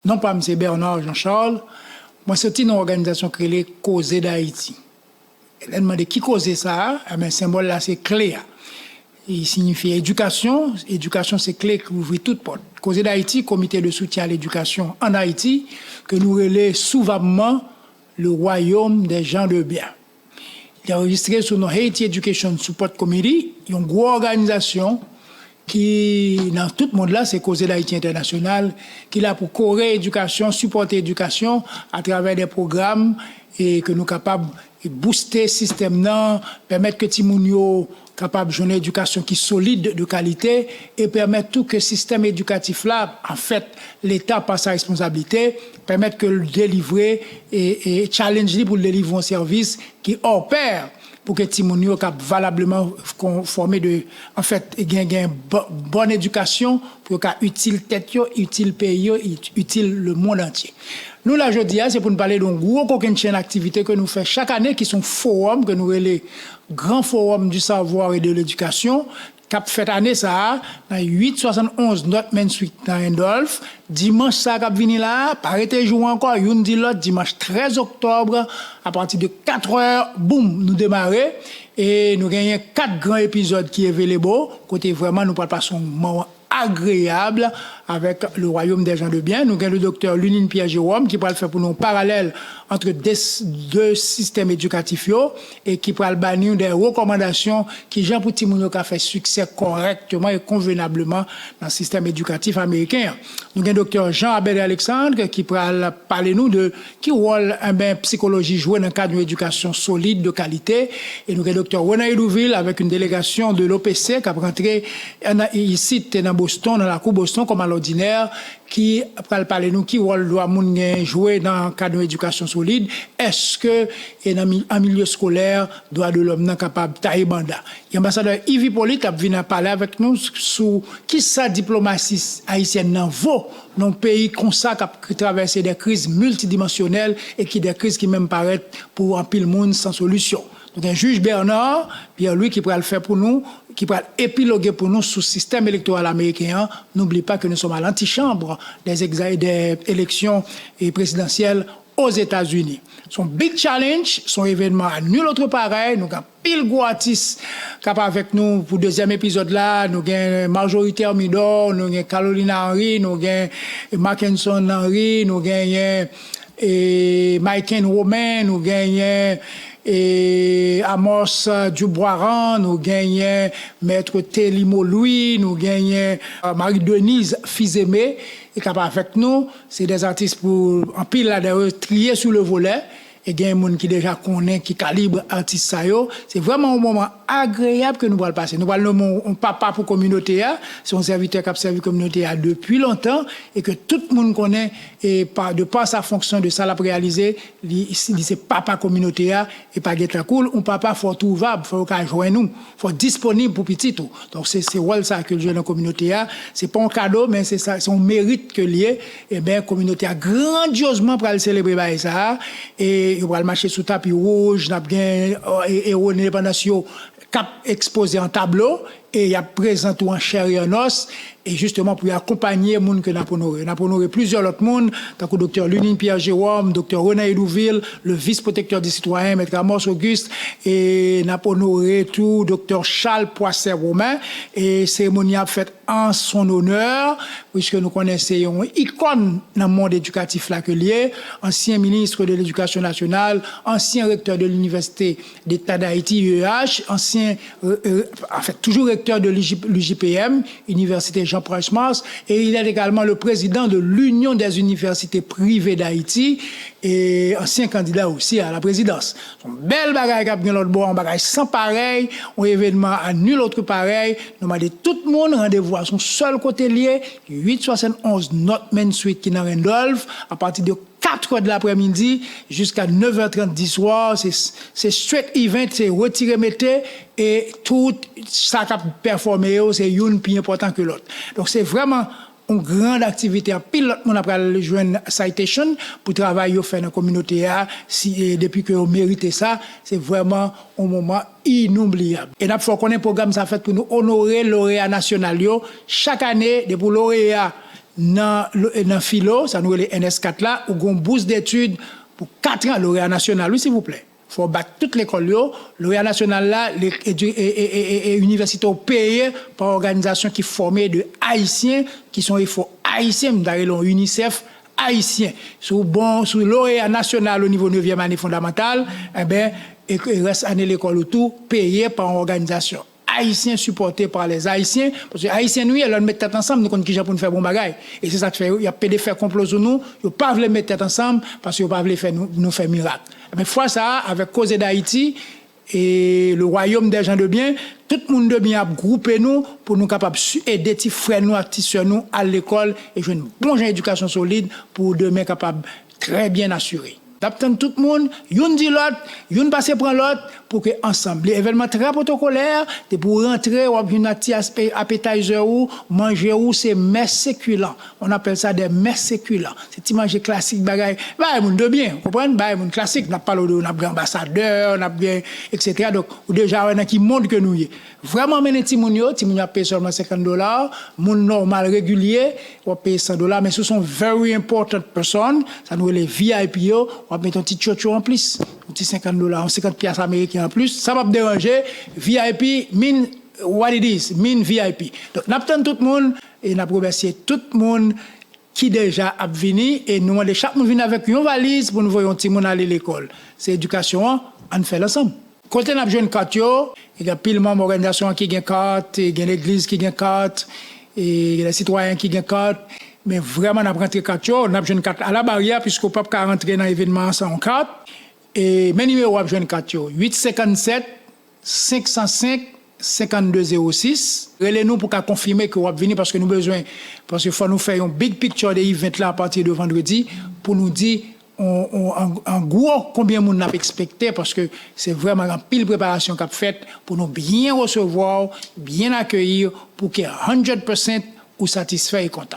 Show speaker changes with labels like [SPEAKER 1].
[SPEAKER 1] Non pas M. Bernard Jean-Charles, moi c'est une organisation qui est Cause d'Haïti. Elle a demandé qui cause ça, mais le symbole là c'est clé. Il signifie éducation. Éducation c'est clé qui ouvre toute porte. Cause d'Haïti, comité de soutien à l'éducation en Haïti, que nous relais souvent le royaume des gens de bien. Il est enregistré sur notre Haiti Education Support Committee, une grosse organisation qui, dans tout le monde là, c'est Cause d'Haïti International, qui est là pour correr l'éducation, supporter l'éducation à travers des programmes et que nous sommes capables de booster le système, permettre que Timounio capable de une éducation qui est solide, de qualité, et permettre tout que le système éducatif là, en fait, l'État par sa responsabilité, permettre que le délivrer et challenge pour le délivrer un service qui opère pour que Timounio soit valablement formé de, en fait, gagne bonne éducation pour qu'il utile tête, utile pays, utile le monde entier. Nous, là, je dis, c'est pour nous parler d'un gros chaîne d'activités que nous faisons chaque année, qui sont forums, que nous relais grand forum du savoir et de l'éducation, cap fait année ça, dans 871 North Main Street dans Randolph. Dimanche ça cap vini là, arrêtez jouer encore, une dit l'autre, dimanche 13 octobre, à partir de 4 heures, boum, nous démarrer. Et nous gagnons 4 grands épisodes qui est available, côté vraiment nous passer un moment agréable avec le royaume des gens de bien. Nous avons le docteur Lunine Pierre-Jérôme qui pourra le faire pour nous parallèle entre deux systèmes éducatifs et qui pourra le bannir des recommandations qui Jean pour Timounio a fait succès correctement et convenablement dans le système éducatif américain. Nous avons le docteur Jean-Abel Alexandre qui pourra parler nous de qui rôle psychologie jouer dans le cadre d'une éducation solide de qualité. Et nous avons le docteur René Douville avec une délégation de l'OPC qui a rentré ici dans Boston, dans la cour Boston comme à l'ordinaire, qui va parler nous qui rôle doit jouer dans le cadre d'une éducation solide. Est-ce que en milieu scolaire droit de l'homme capable tailler banda. L'ambassadeur Yves Hippolyte a venu parler avec nous sur qui sa diplomatie haïtienne nan vaut dans pays comme ça qui traverse des crises multidimensionnelles et qui des crises qui même paraissent pour un pile monde sans solution. Donc un juge Bernard, Pierre-Louis qui pourra le faire pour nous, qui pourra épiloguer pour nous sur le système électoral américain. N'oublie pas que nous sommes à l'antichambre des élections présidentielles aux États-Unis. Son big challenge, son événement à nul autre pareil. Nous avons pile gros artistes capable avec nous pour le deuxième épisode là. Nous avons Marjorie Midor, nous avons Carolina Henry, nous avons Mackinson Henry, nous avons Mike Romain, nous avons Amos Duboiran, nous gagnons Maître Télimo Louis, nous gagnons Marie-Denise Fils-Aimé, et capable avec nous, c'est des artistes pour en pile là de trier sur le volet. Et il y a des gens qui déjà connaissent, qui calibrent artistes ça yo. C'est vraiment un moment agréable que nous allons passer. Nous allons nommer un papa pour la communauté, c'est un serviteur qui a servi la communauté depuis longtemps et que tout le monde connaît et de par sa fonction de ça l'a réalisé, c'est papa communauté et pas guêtre cool, un papa faut trouvable, faut qu'il joindre nous, faut disponible pour petit tout. Donc c'est rôle ça que le jeune dans la communauté c'est pas un cadeau mais c'est ça, c'est un mérite que lié et bien communauté a grandiosement pour le célébrer ça et il va le marcher sous tapis rouge, n'a bien héros d'indépendance cap exposé en tableau et il y a présent tout en chair et en os et justement pour accompagner les gens que nous avons honoré. Nous avons honoré plusieurs autres monde, tant que docteur Lunine Pierre-Jérôme, docteur René Douville, le vice-protecteur des citoyens, maître Amos Auguste, et nous avons honoré tout docteur Charles Poisset-Romain, et cérémonie a faite en son honneur, puisque nous connaissons une icône dans le monde éducatif là que lié, ancien ministre de l'Éducation nationale, ancien recteur de l'Université d'État d'Haïti, UEH, ancien, en fait, toujours recteur de l'UJPM, Université Jean-Paul Mars, et il est également le président de l'Union des universités privées d'Haïti et ancien candidat aussi à la présidence. Son bel bagaille qui a bien l'autre bord, un bagaille sans pareil, un événement à nul autre pareil. Nous demandons tout le monde rendez-vous à son seul côté lié, 871 North Main Street qui est dans Randolph, à partir de 4 heures de l'après-midi jusqu'à 9h30 du soir. C'est straight event, c'est retirer mété et tout ça qui a performé, c'est une plus important que l'autre. Donc c'est vraiment une grande activité. Pile, on a pris joindre citation pour travailler faire dans la communauté. Depuis que on mérite ça, c'est vraiment un moment inoubliable. Et nous avons fait un programme ça fait pour nous honorer lauréat national. Chaque année, depuis lauréat dans philo, ça nous les NS4 là, ou une bourse d'études pour 4 ans, lauréat national, oui, s'il vous plaît. Il faut battre toute l'école, lauréat national là, les universités payées par organisation qui formée de Haïtiens, qui sont Haïtiens, d'ailleurs, UNICEF, Haïtiens. Sous lauréat national au niveau 9e année fondamentale, eh bien, et reste année l'école autour, payé par une organisation. Haïtiens supportés par les Haïtiens, parce que les Haïtiens, nous, ils mettent tête ensemble, nous connaissons qui pour nous faire bon bagage. Et c'est ça qui fait, il y a des faire complot sur nous, ils ne peuvent pas mettre tête ensemble parce qu'ils ne peuvent pas faire nous faire miracle. Mais fois ça, avec cause d'Haïti et le royaume des gens de bien, tout le monde de bien a groupé nous pour nous capables d'aider petits frères nous, petits sœurs nous à l'école et jouer une bonne éducation solide pour demain capable très bien assurer. D'attendre tout le monde, yon dit l'autre, yon passe prend l'autre pour que ensemble les événements très protocolaires, c'est pour rentrer ou une appetizer ou manger ou c'est mets séculents. On appelle ça des mets séculents. C'est petit manger classique bagaille. Bah moun de bien, comprenez? Bah moun classique, n'a pas de on a bien ambassadeur, on a bien etc. Donc ou déjà on a qui montre que nous y vraiment mener ti moun yo paye seulement $50, moun normal régulier, on paye $100 mais ce sont very important personnes, ça nous les VIP yo. On va mettre un petit chocho en plus, un petit $50, 50 pièces américains en plus. Ça va me déranger. VIP, mean what it is, mean VIP. Donc, nous attendons tout le monde et nous remercions tout le monde qui déjà a venu et nous demandons chaque monde vient avec une valise pour nous voir un petit monde aller à l'école. C'est éducation, on fait ensemble. Quand on a besoin de carte, il y a pile de membres d'organisation qui ont carte, il y a l'église qui a carte, et il y a les citoyens qui ont carte. Mais vraiment, on a rentré 4 jours, on a besoin de 4 à la barrière, puisqu'on ne peut pas rentrer dans l'événement sans 4. Et mes numéros, on a besoin de 4 jours. 857 505 5206. Relez-nous pour confirmer que vous avez venu parce que nous avons besoin, parce qu'il faut nous faire un big picture de l'event là à partir de vendredi pour nous dire en gros combien de monde n'a expecté parce que c'est vraiment une pile préparation qu'a faite pour nous bien recevoir, bien accueillir pour que 100% ou satisfait et content.